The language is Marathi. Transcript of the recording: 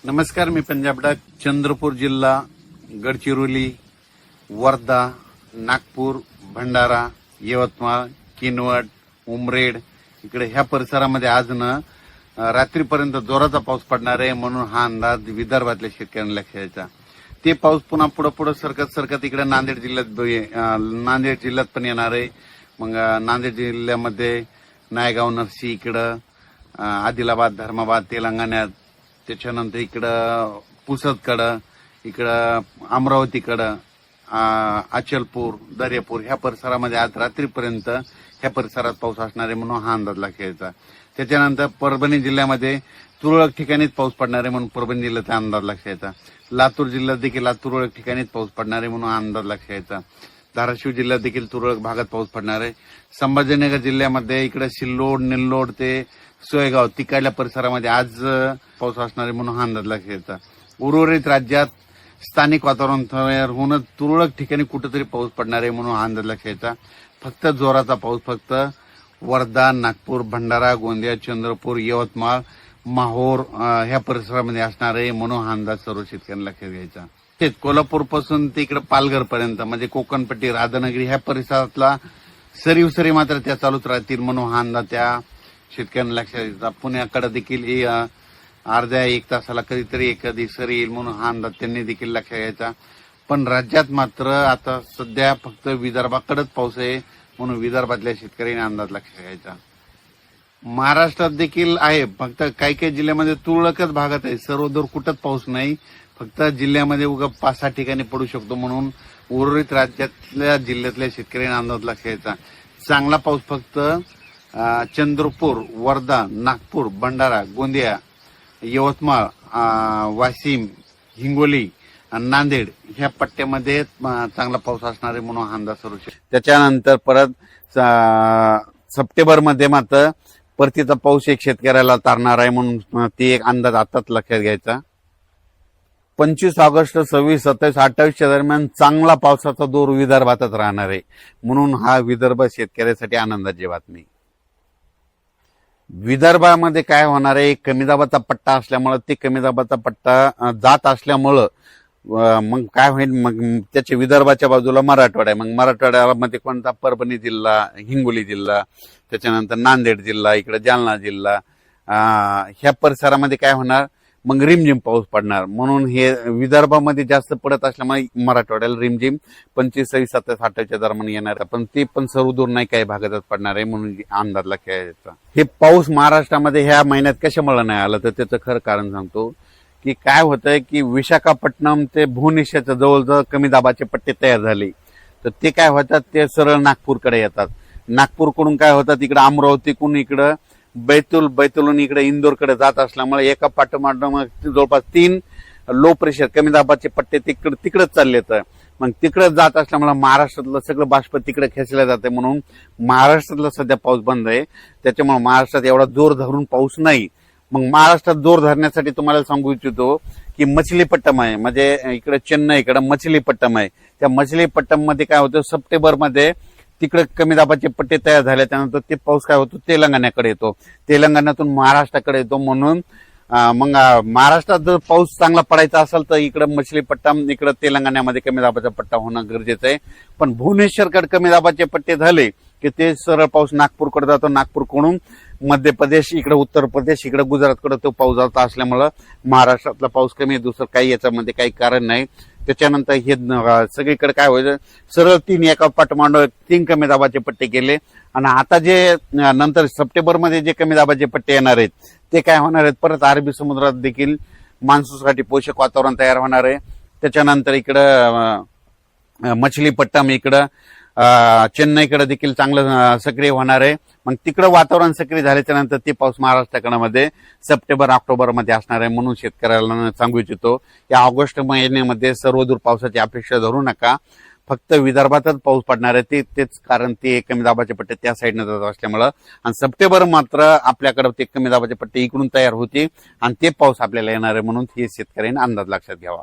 नमस्कार, मी पंजाब डाक, चंद्रपूर जिल्हा, गडचिरोली, वर्धा, नागपूर, भंडारा, यवतमाळ, किनवट, उमरेड इकडे ह्या परिसरामध्ये आज रात्रीपर्यंत जोराचा पाऊस पडणार आहे म्हणून हा अंदाज विदर्भातल्या शेतकऱ्यांना लक्षात यायचा। ते पाऊस पुन्हा पुढे सरकत इकडे नांदेड जिल्ह्यात पण येणार आहे। मग नांदेड जिल्ह्यामध्ये नायगाव, नरसी इकडं, आदिलाबाद, धर्माबाद तेलंगणात, त्याच्यानंतर इकडं पुसदकडं, इकडं अमरावतीकडं, अचलपूर, दर्यापूर ह्या परिसरामध्ये आज रात्रीपर्यंत ह्या परिसरात पाऊस असणार आहे म्हणून हा अंदाज लक्षात यायचा। त्याच्यानंतर परभणी जिल्ह्यामध्ये तुरळक ठिकाणीच पाऊस पडणार आहे म्हणून परभणी जिल्ह्याचा अंदाज लक्षात यायचा। लातूर जिल्ह्यात देखील तुरळक ठिकाणीच पाऊस पडणार आहे म्हणून अंदाज लक्षात यायचा। धाराशिव जिल्ह्यात देखील तुरळक भागात पाऊस पडणार आहे। संभाजीनगर जिल्ह्यामध्ये इकडे सिल्लोड, निल्लोड ते सोयगाव तिकडल्या परिसरामध्ये आज पाऊस असणार आहे म्हणून हा अंदाज लक्षात यायचा। उर्वरित राज्यात स्थानिक वातावरण तयार होऊन तुरळक ठिकाणी कुठेतरी पाऊस पडणार आहे म्हणून हा अंदाज लक्षात यायचा। फक्त जोराचा पाऊस फक्त वर्धा, नागपूर, भंडारा, गोंदिया, चंद्रपूर, यवतमाळ, माहोर ह्या परिसरामध्ये असणार आहे म्हणून हा अंदाज सर्व शेतकऱ्यांना लक्षात घ्यायचा। तेच कोल्हापूर पासून ते इकडे पालघर पर्यंत म्हणजे कोकणपट्टी, राधानगरी ह्या परिसरातला सरी मात्र त्या चालूच राहतील म्हणून हा अंदाज त्या शेतकऱ्यांना लक्षात घ्यायचा। पुण्याकडे देखील अर्ध्या एक तासाला कधीतरी एखादी सरी येईल म्हणून हा अंदाज त्यांनी देखील लक्षात घ्यायचा। पण राज्यात मात्र आता सध्या फक्त विदर्भाकडेच पाऊस आहे म्हणून विदर्भातल्या शेतकऱ्यांनी अंदाज लक्षात घ्यायचा। महाराष्ट्रात देखील आहे, फक्त काही जिल्ह्यामध्ये तुरळकच भागात आहे, सर्वदूर कुठंच पाऊस नाही, फक्त जिल्ह्यामध्ये उगा 5-6 ठिकाणी पडू शकतो म्हणून उर्वरित राज्यातल्या जिल्ह्यातल्या शेतकऱ्यांनी अंदाज लक्षात घ्यायचा। चांगला पाऊस फक्त चंद्रपूर, वर्धा, नागपूर, भंडारा, गोंदिया, यवतमाळ, वाशिम, हिंगोली, नांदेड ह्या पट्ट्यामध्ये चांगला पाऊस असणार आहे म्हणून हा अंदाज सर्व। त्याच्यानंतर परत सप्टेंबरमध्ये मात्र परतीचा पाऊस एक शेतकऱ्याला तारणार आहे म्हणून ते एक अंदाज आताच लक्षात घ्यायचा। 25 ऑगस्ट, 26, 27, 28 दरम्यान चांगला पावसाचा जोर विदर्भातच राहणार आहे म्हणून हा विदर्भ शेतकऱ्यासाठी आनंदाची बातमी। विदर्भामध्ये काय होणार आहे, कमी दाबाचा पट्टा असल्यामुळे ते कमी दाबाचा पट्टा जात असल्यामुळं मग काय होईल, मग त्याच्या विदर्भाच्या बाजूला मराठवाडा आहे। मग मराठवाड्यामध्ये कोणता, परभणी जिल्हा, हिंगोली जिल्हा, त्याच्यानंतर नांदेड जिल्हा, इकडे जालना जिल्हा ह्या परिसरामध्ये काय होणार, मग रिमझिम पाऊस पडणार म्हणून हे विदर्भामध्ये जास्त पडत असल्यामुळे मराठवाड्याला रिमझिम 25, 26, 27, 28 दरम्यान येणार आहे। पण ते पण सर्वदूर नाही, काही भागातच पडणार आहे म्हणून अंदाज लक्षात यायचा। हे पाऊस महाराष्ट्रामध्ये ह्या महिन्यात कशामुळे नाही आला तर त्याचं खरं कारण सांगतो की काय होतंय की विशाखापट्टणम ते भुवनेश्वरच्या जवळजवळ कमी दाबाचे पट्टे तयार झाले, तर ते काय होतात, ते सरळ नागपूरकडे येतात। नागपूरकडून काय होतात, इकडे अमरावतीकडून इकडं बैतूलहून इकडे इंदोरकडे जात असल्यामुळे एका पाठोपाठ जवळपास 3 लो प्रेशर कमी दाबाचे पट्टे तिकडेच चालले तर मग तिकडे जात असल्यामुळे महाराष्ट्रातलं सगळं बाष्प तिकडे खेचलं जाते म्हणून महाराष्ट्रातला सध्या पाऊस बंद आहे। त्याच्यामुळे महाराष्ट्रात एवढा जोर धरून पाऊस नाही। मग महाराष्ट्रात जोर धरण्यासाठी तुम्हाला सांगू इच्छितो की मछलीपट्टम आहे, म्हणजे इकडे चेन्नईकडे मछलीपट्टम आहे। त्या मछलीपट्टम मध्ये काय होतं, सप्टेंबरमध्ये तिकडे कमी दाबाचे पट्टे तयार झाले, त्यानंतर ते पाऊस काय होतो तेलंगणाकडे येतो, तेलंगणातून महाराष्ट्राकडे येतो म्हणून मग महाराष्ट्रात जर पाऊस चांगला पडायचा असेल तर इकडे मछलीपट्टम, इकडे तेलंगणामध्ये कमी दाबाचा पट्टा होणं गरजेचं आहे। पण भुवनेश्वरकडे कमी दाबाचे पट्टे झाले की ते सरळ पाऊस नागपूरकडे जातो, नागपूरकडून मध्य प्रदेश, इकडे उत्तर प्रदेश, इकडे गुजरातकडे तो पाऊस जात असल्यामुळं महाराष्ट्रातला पाऊस कमी आहे, दुसरं काही याच्यामध्ये काही कारण नाही। त्याच्यानंतर हे सगळीकडे काय व्हायचं, सरळ 3 एका पाठोपाठ 3 कमी दाबाचे पट्टे गेले आणि आता जे नंतर सप्टेंबरमध्ये जे कमी दाबाचे पट्टे येणार आहेत ते काय होणार आहेत, परत अरबी समुद्रात देखील मान्सूनसाठी पोषक वातावरण तयार होणार आहे। त्याच्यानंतर इकडं मछलीपट्टम, इकडं चेन्नईकडे देखील चांगलं सक्रिय होणार आहे। मग तिकडं वातावरण सक्रिय झाल्याच्या नंतर ते पाऊस महाराष्ट्राकडे सप्टेंबर, ऑक्टोबर मध्ये असणार आहे म्हणून शेतकऱ्याला सांगू इच्छितो या ऑगस्ट महिन्यामध्ये सर्वदूर पावसाची अपेक्षा धरू नका, फक्त विदर्भातच पाऊस पडणार आहे। तेच कारण ते कमी दाबाचे पट्टे त्या साईडने जात असल्यामुळं आणि सप्टेंबर मात्र आपल्याकडे ते कमी दाबाचे पट्टे इकडून तयार होते आणि ते पाऊस आपल्याला येणार आहे म्हणून हे शेतकऱ्यांनी अंदाज लक्षात घ्यावा।